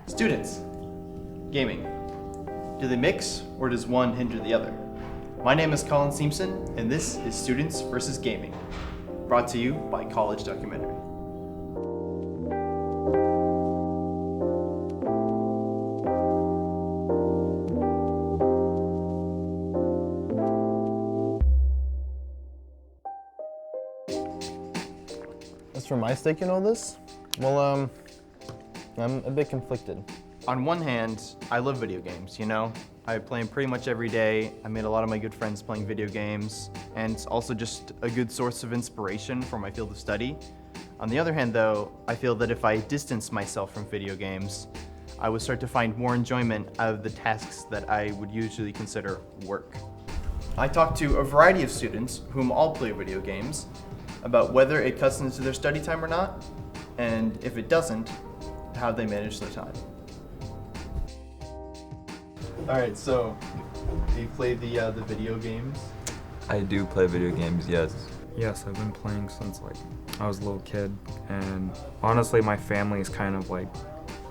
Students, gaming. Do they mix or does one hinder the other? My name is Colin and this is Students versus Gaming, brought to you by College Documentary. As for my stake in all this, well, I'm a bit conflicted. On one hand, I love video games, you know? I play them pretty much every day. I made a lot of my good friends playing video games, and it's also just a good source of inspiration for my field of study. On the other hand though, I feel that if I distance myself from video games, I would start to find more enjoyment out of the tasks that I would usually consider work. I talked to a variety of students, whom all play video games, about whether it cuts into their study time or not, and if it doesn't, how they manage their time. All right, so do you play the video games? I do play video games, yes. Yes, I've been playing since I was a little kid, and honestly my family is kind of like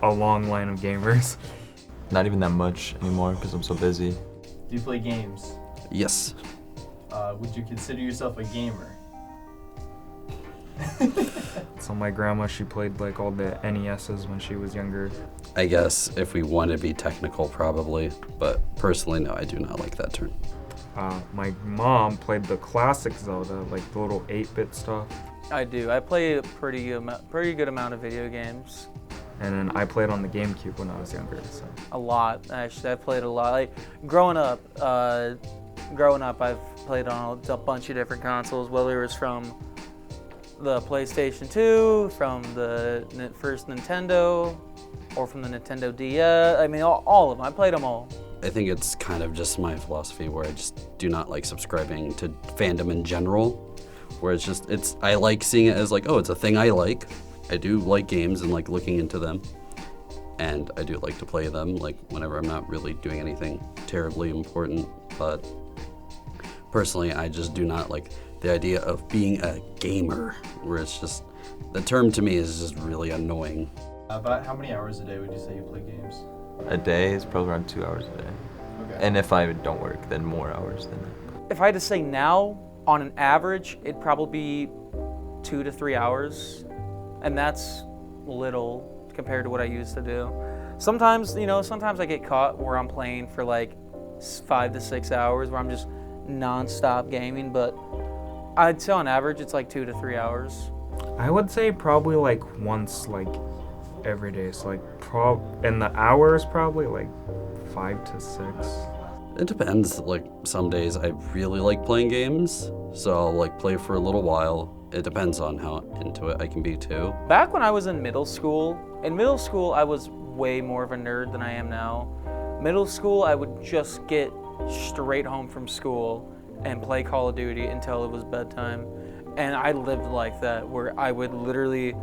a long line of gamers. Not even that much anymore because I'm so busy. Do you play games? Yes. Would you consider yourself a gamer? So my grandma, she played like all the NESs when she was younger. I guess if we want to be technical, probably, but personally, no, I do not like that term. My mom played the classic Zelda, like the little 8-bit stuff. I do. I play a pretty good amount of video games. And then I played on the GameCube when I was younger. So. A lot, actually. I played a lot. Like growing up, I've played on a bunch of different consoles, whether it was from the PlayStation 2, from the first Nintendo, or from the Nintendo DS. I mean, all of them. I played them all. I think it's kind of just my philosophy where I just do not like subscribing to fandom in general, where I like seeing it as like, oh, it's a thing I like. I do like games and like looking into them, and I do like to play them like whenever I'm not really doing anything terribly important, but personally I just do not like the idea of being a gamer, where it's just, the term to me is just really annoying. About how many hours a day would you say you play games? A day is probably around 2 hours a day. Okay. And if I don't work, then more hours than that. If I had to say now, on an average, it'd probably be 2 to 3 hours. And that's little compared to what I used to do. Sometimes I get caught where I'm playing for like 5 to 6 hours, where I'm just non-stop gaming, but I'd say on average it's like 2 to 3 hours. I would say probably like once like every day. So like and the hours probably like 5 to 6. It depends. Like some days I really like playing games, so I'll like play for a little while. It depends on how into it I can be too. Back when I was in middle school I was way more of a nerd than I am now. Middle school I would just get straight home from school and play Call of Duty until it was bedtime. And I lived like that, where I would literally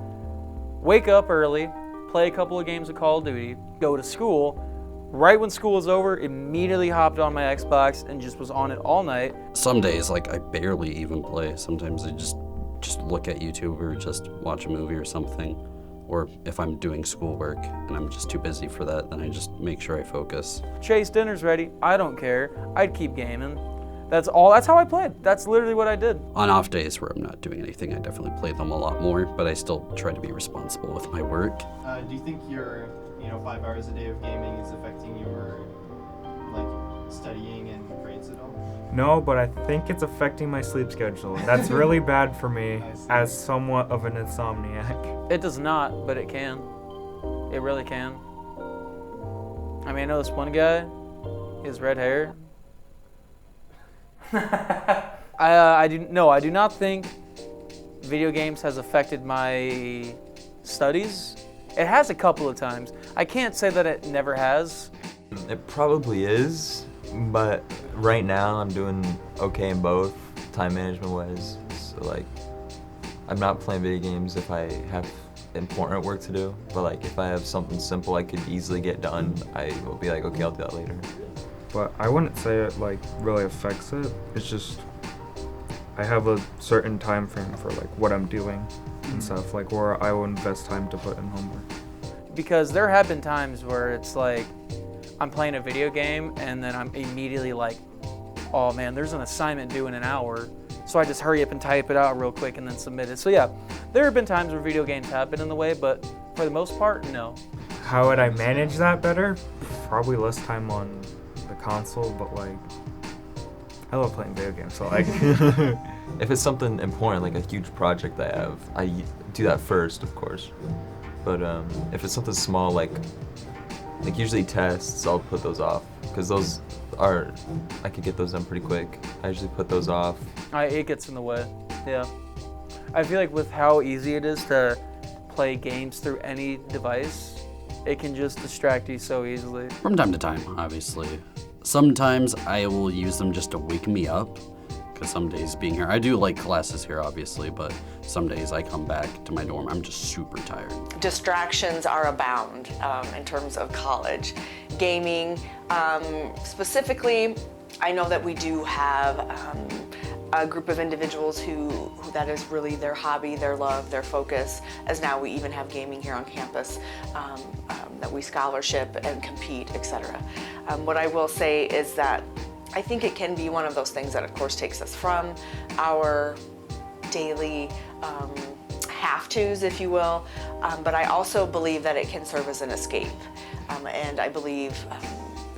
wake up early, play a couple of games of Call of Duty, go to school. Right when school was over, immediately hopped on my Xbox and just was on it all night. Some days, like, I barely even play. Sometimes I just look at YouTube or just watch a movie or something. Or if I'm doing schoolwork and I'm just too busy for that, then I just make sure I focus. Chase, dinner's ready. I don't care. I'd keep gaming. That's how I played. That's literally what I did. On off days where I'm not doing anything, I definitely play them a lot more, but I still try to be responsible with my work. Do you think your 5 hours a day of gaming is affecting your studying and grades at all? No, but I think it's affecting my sleep schedule. That's really bad for me as somewhat of an insomniac. It does not, but it can. It really can. I mean, I know this one guy, he has red hair. I do not think video games has affected my studies. It has a couple of times. I can't say that it never has. It probably is, but right now I'm doing okay in both, time management wise. So I'm not playing video games if I have important work to do, but if I have something simple I could easily get done, I will be like, okay, I'll do that later. But I wouldn't say it really affects it. It's just I have a certain time frame for what I'm doing and stuff, where I will invest time to put in homework. because there have been times where it's like I'm playing a video game and then I'm immediately like, oh man, there's an assignment due in an hour. So I just hurry up and type it out real quick and then submit it. So yeah, there have been times where video games have been in the way, but for the most part, no. How would I manage that better? Probably less time on the console, but like, I love playing video games, so like. If it's something important, like a huge project I have, I do that first, of course. But if it's something small, like usually tests, I'll put those off, because those are, I could get those done pretty quick. I usually put those off. It gets in the way, yeah. I feel like with how easy it is to play games through any device, it can just distract you so easily. From time to time, obviously. Sometimes I will use them just to wake me up, because some days being here, I do like classes here, obviously, but some days I come back to my dorm, I'm just super tired. Distractions are abound in terms of college. Gaming, specifically, I know that we do have a group of individuals who that is really their hobby, their love, their focus, as now we even have gaming here on campus, that we scholarship and compete, etc. What I will say is that I think it can be one of those things that of course takes us from our daily have-tos, if you will, but I also believe that it can serve as an escape. And I believe,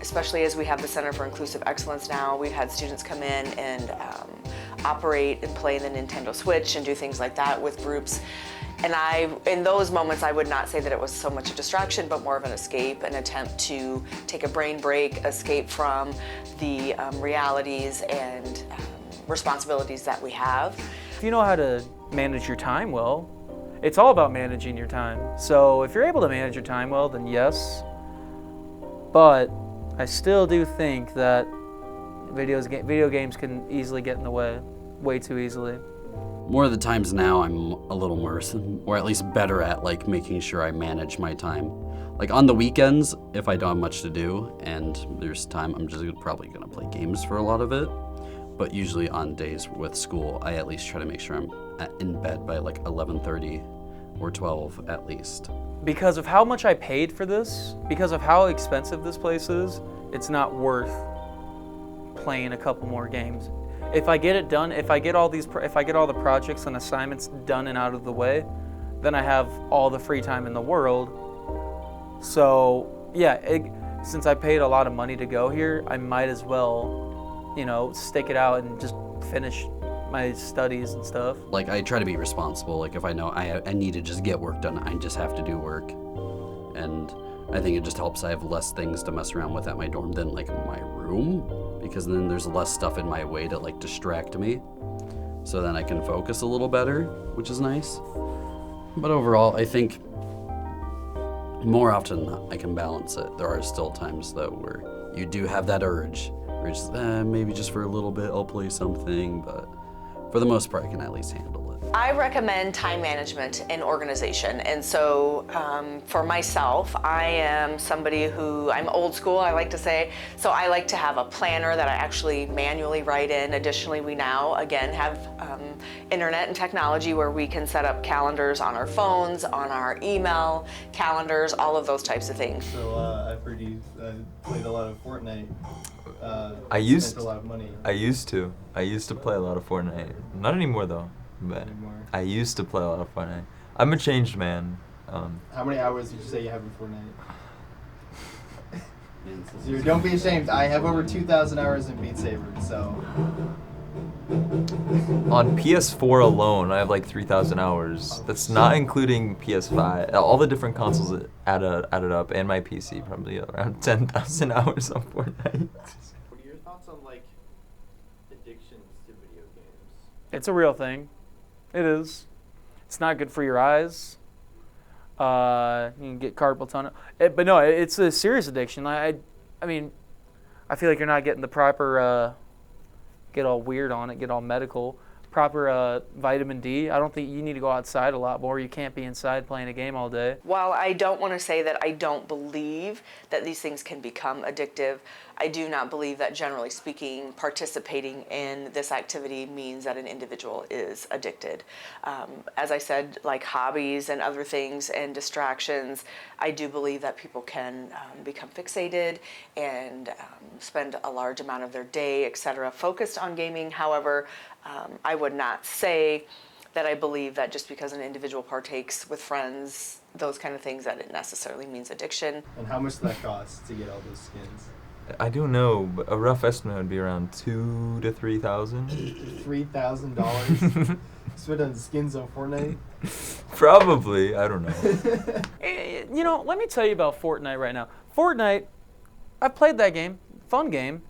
especially as we have the Center for Inclusive Excellence now, we've had students come in and operate and play the Nintendo Switch and do things like that with groups. And in those moments, I would not say that it was so much a distraction, but more of an escape, an attempt to take a brain break, escape from the realities and responsibilities that we have. If you know how to manage your time well, it's all about managing your time. So if you're able to manage your time well, then yes. But I still do think that video games can easily get in the way, way too easily. More of the times now I'm a little worse, or at least better at like making sure I manage my time. Like on the weekends, if I don't have much to do and there's time, I'm just probably gonna play games for a lot of it. But usually on days with school, I at least try to make sure I'm in bed by like 11:30 or 12 at least. Because of how much I paid for this, because of how expensive this place is, it's not worth playing a couple more games. If I get it done, if I get all the projects and assignments done and out of the way, then I have all the free time in the world. So yeah, since I paid a lot of money to go here, I might as well, stick it out and just finish my studies and stuff. Like I try to be responsible. Like if I know I need to just get work done, I just have to do work. And I think it just helps I have less things to mess around with at my dorm than like my room, because then there's less stuff in my way to like distract me. So then I can focus a little better, which is nice. But overall, I think more often than not, I can balance it. There are still times though where you do have that urge, where it's just, maybe just for a little bit I'll play something, but for the most part I can at least handle it. I recommend time management and organization. And so for myself, I am somebody who, I'm old school, I like to say. So I like to have a planner that I actually manually write in. Additionally, we now, again, have internet and technology where we can set up calendars on our phones, on our email, calendars, all of those types of things. So I've heard you played a lot of Fortnite. Spent a lot of money. I used to play a lot of Fortnite. Not anymore though, but I used to play a lot of Fortnite. I'm a changed man. How many hours did you say you have in Fortnite? Don't be ashamed. I have over 2,000 hours in Beat Saber, so. On PS4 alone, I have like 3,000 hours. That's not including PS5. All the different consoles added up, and my PC, probably around 10,000 hours on Fortnite. What are your thoughts on like addictions to video games? It's a real thing. It is. It's not good for your eyes. You can get carpal tunnel. But no, it's a serious addiction. I mean, I feel like you're not getting the proper, get all weird on it, get all medical. proper vitamin D. I don't think you need to go outside a lot more. You can't be inside playing a game all day. While I don't want to say that I don't believe that these things can become addictive, I do not believe that, generally speaking, participating in this activity means that an individual is addicted. As I said, like hobbies and other things and distractions, I do believe that people can become fixated and spend a large amount of their day, etc., focused on gaming. However, I would not say that I believe that just because an individual partakes with friends, those kind of things, that it necessarily means addiction. And how much does that cost to get all those skins? I don't know, but a rough estimate would be around $2,000 to $3,000. $3,000 spent on skins on Fortnite? Probably, I don't know. You know, let me tell you about Fortnite right now. Fortnite, I've played that game, fun game,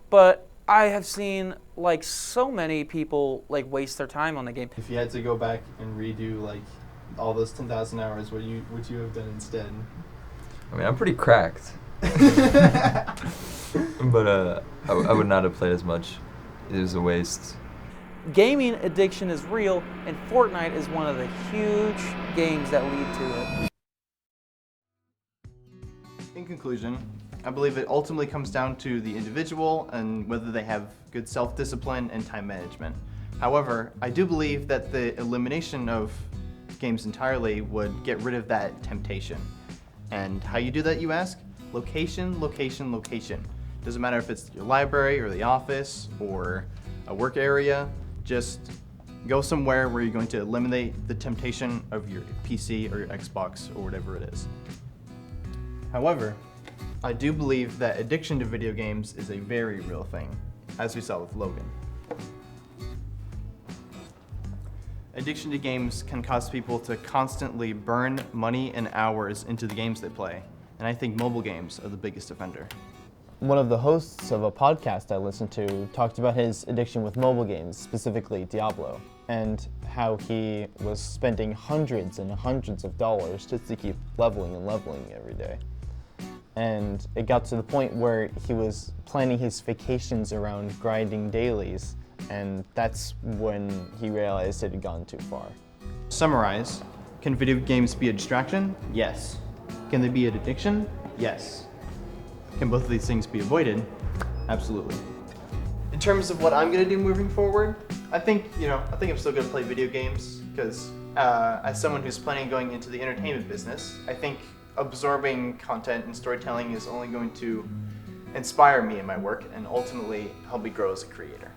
but I have seen like so many people like waste their time on the game. If you had to go back and redo like all those 10,000 hours, what would you have done instead? I mean, I'm pretty cracked. But I would not have played as much. It was a waste. Gaming addiction is real, and Fortnite is one of the huge games that lead to it. In conclusion, I believe it ultimately comes down to the individual and whether they have good self-discipline and time management. However, I do believe that the elimination of games entirely would get rid of that temptation. And how you do that, you ask? Location, location, location. Doesn't matter if it's your library or the office or a work area, just go somewhere where you're going to eliminate the temptation of your PC or your Xbox or whatever it is. However, I do believe that addiction to video games is a very real thing, as we saw with Logan. Addiction to games can cause people to constantly burn money and hours into the games they play, and I think mobile games are the biggest offender. One of the hosts of a podcast I listened to talked about his addiction with mobile games, specifically Diablo, and how he was spending hundreds and hundreds of dollars just to keep leveling and leveling every day. And it got to the point where he was planning his vacations around grinding dailies, and that's when he realized it had gone too far. To summarize, can video games be a distraction? Yes. Can they be an addiction? Yes. Can both of these things be avoided? Absolutely. In terms of what I'm gonna do moving forward, I think I'm still gonna play video games because as someone who's planning on going into the entertainment business, I think absorbing content and storytelling is only going to inspire me in my work and ultimately help me grow as a creator.